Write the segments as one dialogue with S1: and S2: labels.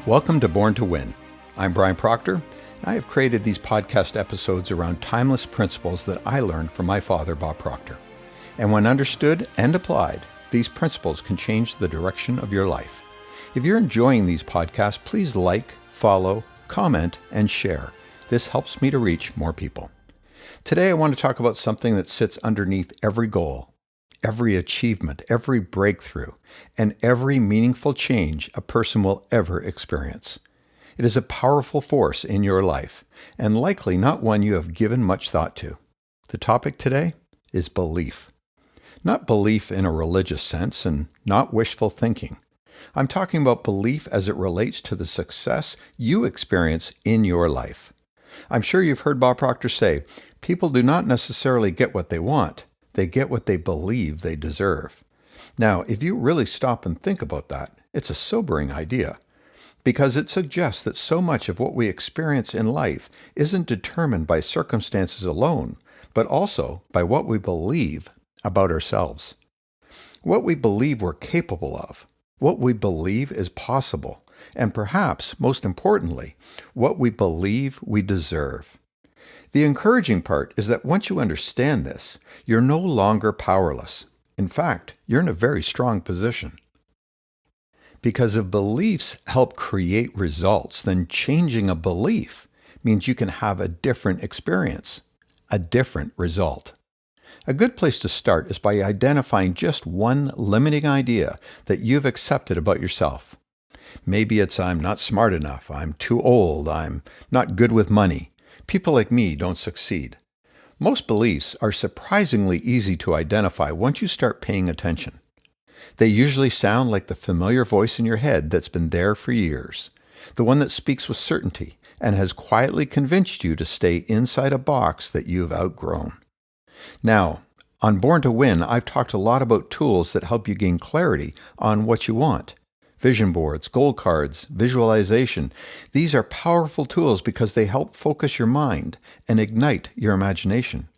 S1: Welcome to Born to Win. I'm Brian Proctor, and I have created these podcast episodes around timeless principles that I learned from my father, Bob Proctor. And when understood and applied, these principles can change the direction of your life. If you're enjoying these podcasts, please like, follow, comment, and share. This helps me to reach more people. Today, I want to talk about something that sits underneath every goal, every achievement, every breakthrough, and every meaningful change a person will ever experience. It is a powerful force in your life, and likely not one you have given much thought to. The topic today is belief. Not belief in a religious sense, and not wishful thinking. I'm talking about belief as it relates to the success you experience in your life. I'm sure you've heard Bob Proctor say, people do not necessarily get what they want. They get what they believe they deserve. Now, if you really stop and think about that, it's a sobering idea, because it suggests that so much of what we experience in life isn't determined by circumstances alone, but also by what we believe about ourselves. What we believe we're capable of, what we believe is possible, and perhaps, most importantly, what we believe we deserve. The encouraging part is that once you understand this, you're no longer powerless. In fact, you're in a very strong position. Because if beliefs help create results, then changing a belief means you can have a different experience, a different result. A good place to start is by identifying just one limiting idea that you've accepted about yourself. Maybe it's I'm not smart enough, I'm too old, I'm not good with money. People like me don't succeed. Most beliefs are surprisingly easy to identify once you start paying attention. They usually sound like the familiar voice in your head that's been there for years, the one that speaks with certainty and has quietly convinced you to stay inside a box that you've outgrown. Now, on Born to Win, I've talked a lot about tools that help you gain clarity on what you want. Vision boards, goal cards, visualization. These are powerful tools because they help focus your mind and ignite your imagination.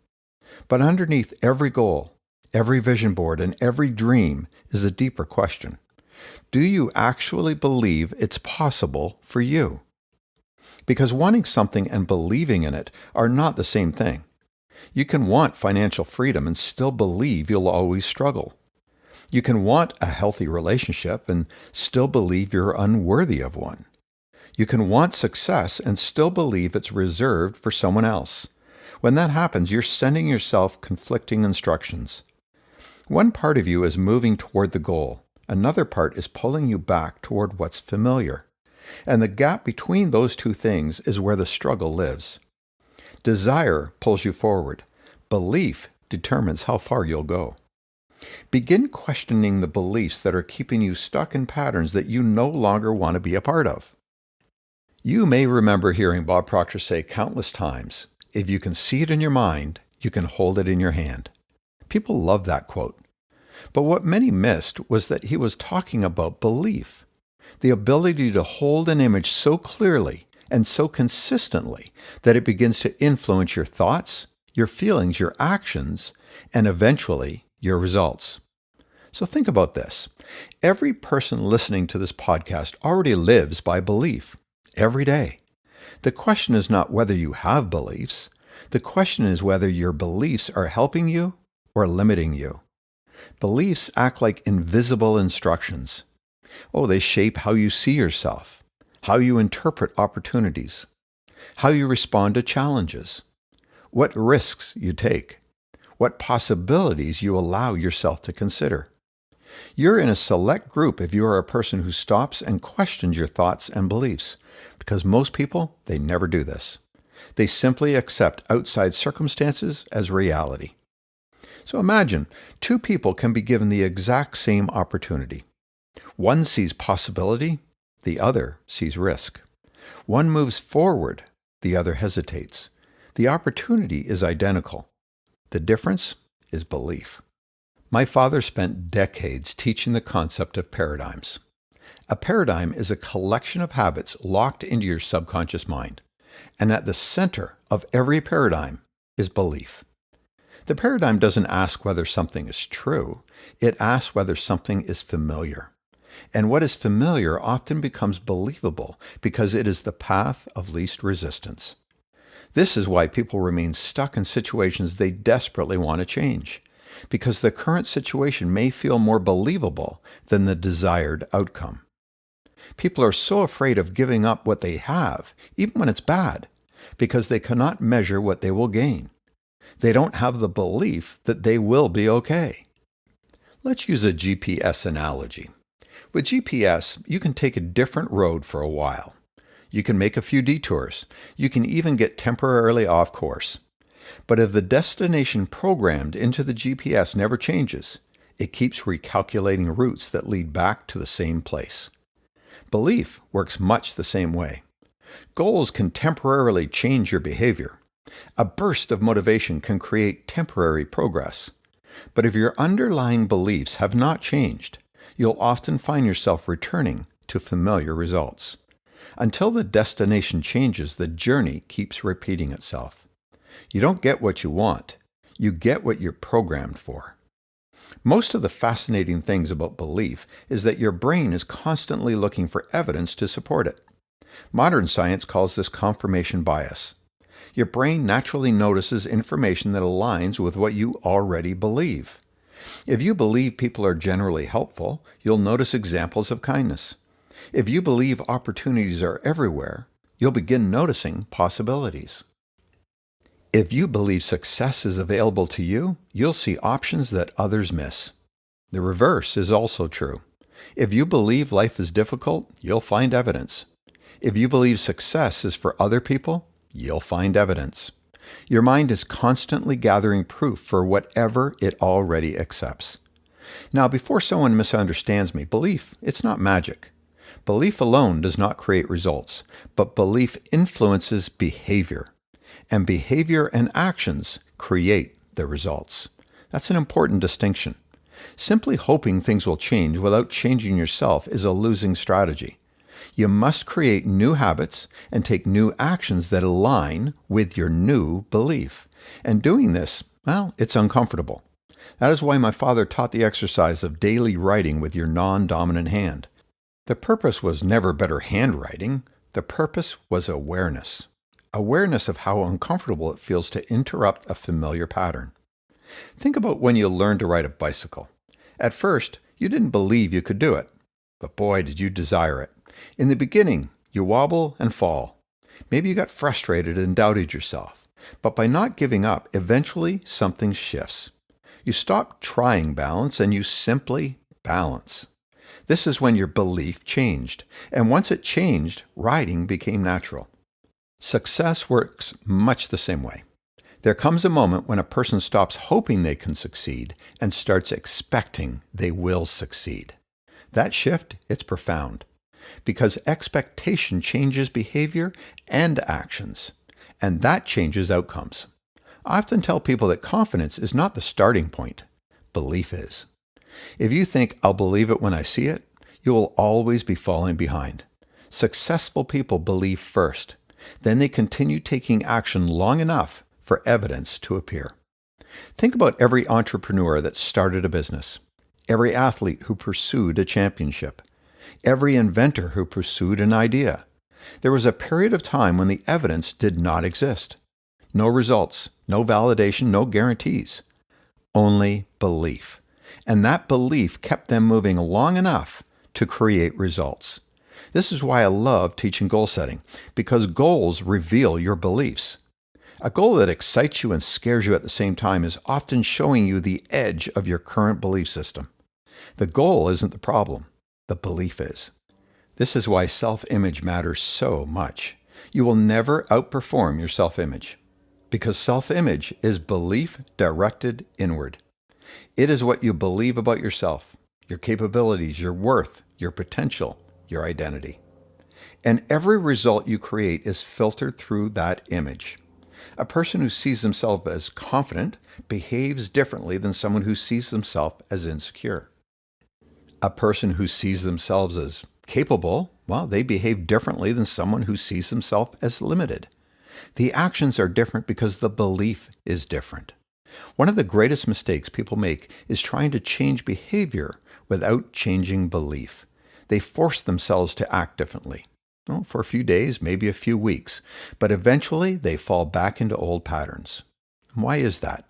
S1: But underneath every goal, every vision board, and every dream is a deeper question. Do you actually believe it's possible for you? Because wanting something and believing in it are not the same thing. You can want financial freedom and still believe you'll always struggle. You can want a healthy relationship and still believe you're unworthy of one. You can want success and still believe it's reserved for someone else. When that happens, you're sending yourself conflicting instructions. One part of you is moving toward the goal. Another part is pulling you back toward what's familiar. And the gap between those two things is where the struggle lives. Desire pulls you forward. Belief determines how far you'll go. Begin questioning the beliefs that are keeping you stuck in patterns that you no longer want to be a part of. You may remember hearing Bob Proctor say countless times, if you can see it in your mind, you can hold it in your hand. People love that quote. But what many missed was that he was talking about belief, the ability to hold an image so clearly and so consistently that it begins to influence your thoughts, your feelings, your actions, and eventually your results. So think about this. Every person listening to this podcast already lives by belief, every day. The question is not whether you have beliefs. The question is whether your beliefs are helping you or limiting you. Beliefs act like invisible instructions. They shape how you see yourself, how you interpret opportunities, how you respond to challenges, what risks you take, what possibilities you allow yourself to consider. You're in a select group if you are a person who stops and questions your thoughts and beliefs, because most people, they never do this. They simply accept outside circumstances as reality. So imagine, two people can be given the exact same opportunity. One sees possibility, the other sees risk. One moves forward, the other hesitates. The opportunity is identical. The difference is belief. My father spent decades teaching the concept of paradigms. A paradigm is a collection of habits locked into your subconscious mind, and at the center of every paradigm is belief. The paradigm doesn't ask whether something is true, it asks whether something is familiar. And what is familiar often becomes believable because it is the path of least resistance. This is why people remain stuck in situations they desperately want to change, because the current situation may feel more believable than the desired outcome. People are so afraid of giving up what they have, even when it's bad, because they cannot measure what they will gain. They don't have the belief that they will be okay. Let's use a GPS analogy. With GPS, you can take a different road for a while. You can make a few detours. You can even get temporarily off course. But if the destination programmed into the GPS never changes, it keeps recalculating routes that lead back to the same place. Belief works much the same way. Goals can temporarily change your behavior. A burst of motivation can create temporary progress. But if your underlying beliefs have not changed, you'll often find yourself returning to familiar results. Until the destination changes, the journey keeps repeating itself. You don't get what you want. You get what you're programmed for. Most of the fascinating things about belief is that your brain is constantly looking for evidence to support it. Modern science calls this confirmation bias. Your brain naturally notices information that aligns with what you already believe. If you believe people are generally helpful, you'll notice examples of kindness. If you believe opportunities are everywhere, you'll begin noticing possibilities. If you believe success is available to you, you'll see options that others miss. The reverse is also true. If you believe life is difficult, you'll find evidence. If you believe success is for other people, you'll find evidence. Your mind is constantly gathering proof for whatever it already accepts. Now, before someone misunderstands me, belief, it's not magic. Belief alone does not create results, but belief influences behavior. And behavior and actions create the results. That's an important distinction. Simply hoping things will change without changing yourself is a losing strategy. You must create new habits and take new actions that align with your new belief. And doing this, well, it's uncomfortable. That is why my father taught the exercise of daily writing with your non-dominant hand. The purpose was never better handwriting. The purpose was awareness. Awareness of how uncomfortable it feels to interrupt a familiar pattern. Think about when you learned to ride a bicycle. At first, you didn't believe you could do it, but boy, did you desire it. In the beginning, you wobble and fall. Maybe you got frustrated and doubted yourself, but by not giving up, eventually something shifts. You stop trying balance and you simply balance. This is when your belief changed, and once it changed, riding became natural. Success works much the same way. There comes a moment when a person stops hoping they can succeed and starts expecting they will succeed. That shift, it's profound, because expectation changes behavior and actions, and that changes outcomes. I often tell people that confidence is not the starting point. Belief is. If you think, I'll believe it when I see it, you will always be falling behind. Successful people believe first. Then they continue taking action long enough for evidence to appear. Think about every entrepreneur that started a business, every athlete who pursued a championship, every inventor who pursued an idea. There was a period of time when the evidence did not exist. No results, no validation, no guarantees. Only belief. And that belief kept them moving long enough to create results. This is why I love teaching goal setting, because goals reveal your beliefs. A goal that excites you and scares you at the same time is often showing you the edge of your current belief system. The goal isn't the problem. The belief is. This is why self-image matters so much. You will never outperform your self-image, because self-image is belief directed inward. It is what you believe about yourself, your capabilities, your worth, your potential, your identity. And every result you create is filtered through that image. A person who sees themselves as confident behaves differently than someone who sees themselves as insecure. A person who sees themselves as capable, well, they behave differently than someone who sees themselves as limited. The actions are different because the belief is different. One of the greatest mistakes people make is trying to change behavior without changing belief. They force themselves to act differently. Well, for a few days, maybe a few weeks, but eventually they fall back into old patterns. Why is that?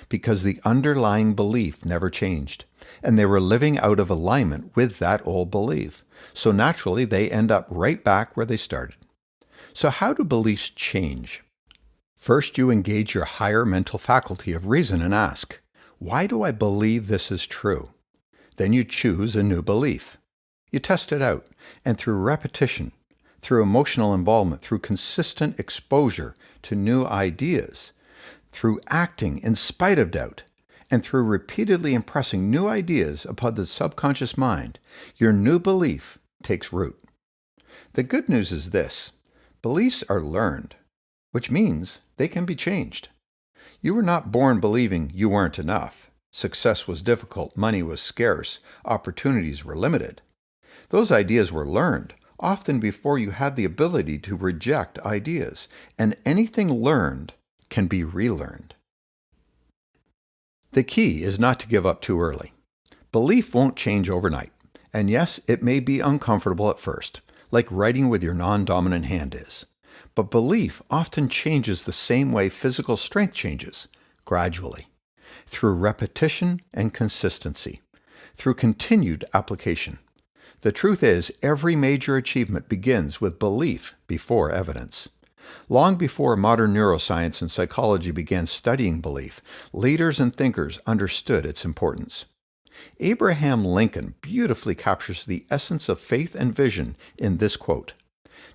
S1: Because the underlying belief never changed, and they were living out of alignment with that old belief. So naturally, they end up right back where they started. So how do beliefs change? First, you engage your higher mental faculty of reason and ask, why do I believe this is true? Then you choose a new belief. You test it out, and through repetition, through emotional involvement, through consistent exposure to new ideas, through acting in spite of doubt, and through repeatedly impressing new ideas upon the subconscious mind, your new belief takes root. The good news is this: beliefs are learned, which means they can be changed. You were not born believing you weren't enough. Success was difficult, money was scarce, opportunities were limited. Those ideas were learned, often before you had the ability to reject ideas, and anything learned can be relearned. The key is not to give up too early. Belief won't change overnight, and yes, it may be uncomfortable at first, like writing with your non-dominant hand is. But belief often changes the same way physical strength changes, gradually, through repetition and consistency, through continued application. The truth is, every major achievement begins with belief before evidence. Long before modern neuroscience and psychology began studying belief, leaders and thinkers understood its importance. Abraham Lincoln beautifully captures the essence of faith and vision in this quote: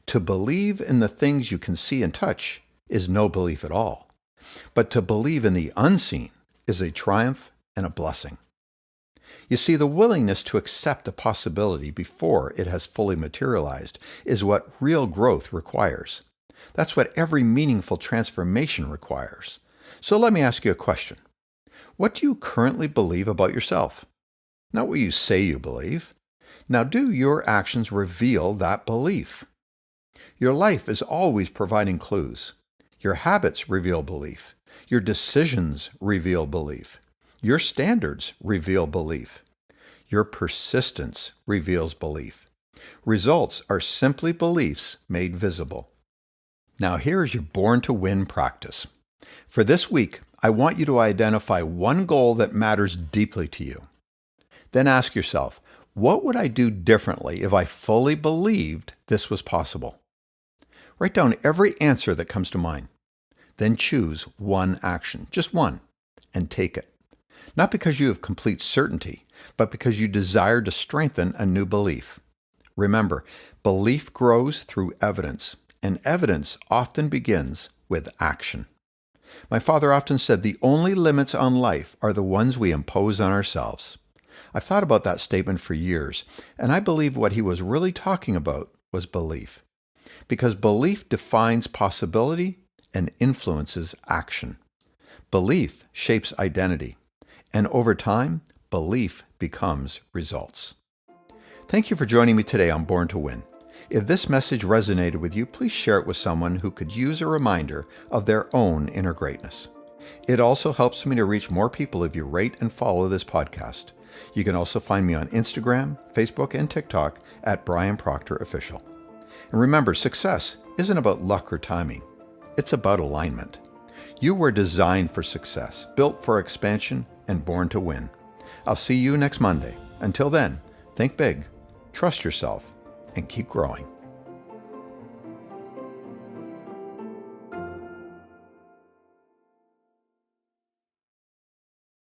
S1: "To believe in the things you can see and touch is no belief at all, but to believe in the unseen is a triumph and a blessing." You see, the willingness to accept a possibility before it has fully materialized is what real growth requires. That's what every meaningful transformation requires. So let me ask you a question. What do you currently believe about yourself? Not what you say you believe. Now, do your actions reveal that belief? Your life is always providing clues. Your habits reveal belief. Your decisions reveal belief. Your standards reveal belief. Your persistence reveals belief. Results are simply beliefs made visible. Now here is your Born to Win practice. For this week, I want you to identify one goal that matters deeply to you. Then ask yourself, what would I do differently if I fully believed this was possible? Write down every answer that comes to mind. Then choose one action, just one, and take it. Not because you have complete certainty, but because you desire to strengthen a new belief. Remember, belief grows through evidence, and evidence often begins with action. My father often said the only limits on life are the ones we impose on ourselves. I've thought about that statement for years, and I believe what he was really talking about was belief. Because belief defines possibility and influences action. Belief shapes identity, and over time, belief becomes results. Thank you for joining me today on Born to Win. If this message resonated with you, please share it with someone who could use a reminder of their own inner greatness. It also helps me to reach more people if you rate and follow this podcast. You can also find me on Instagram, Facebook, and TikTok at Brian Proctor Official. And remember, success isn't about luck or timing. It's about alignment. You were designed for success, built for expansion, and born to win. I'll see you next Monday. Until then, think big, trust yourself, and keep growing.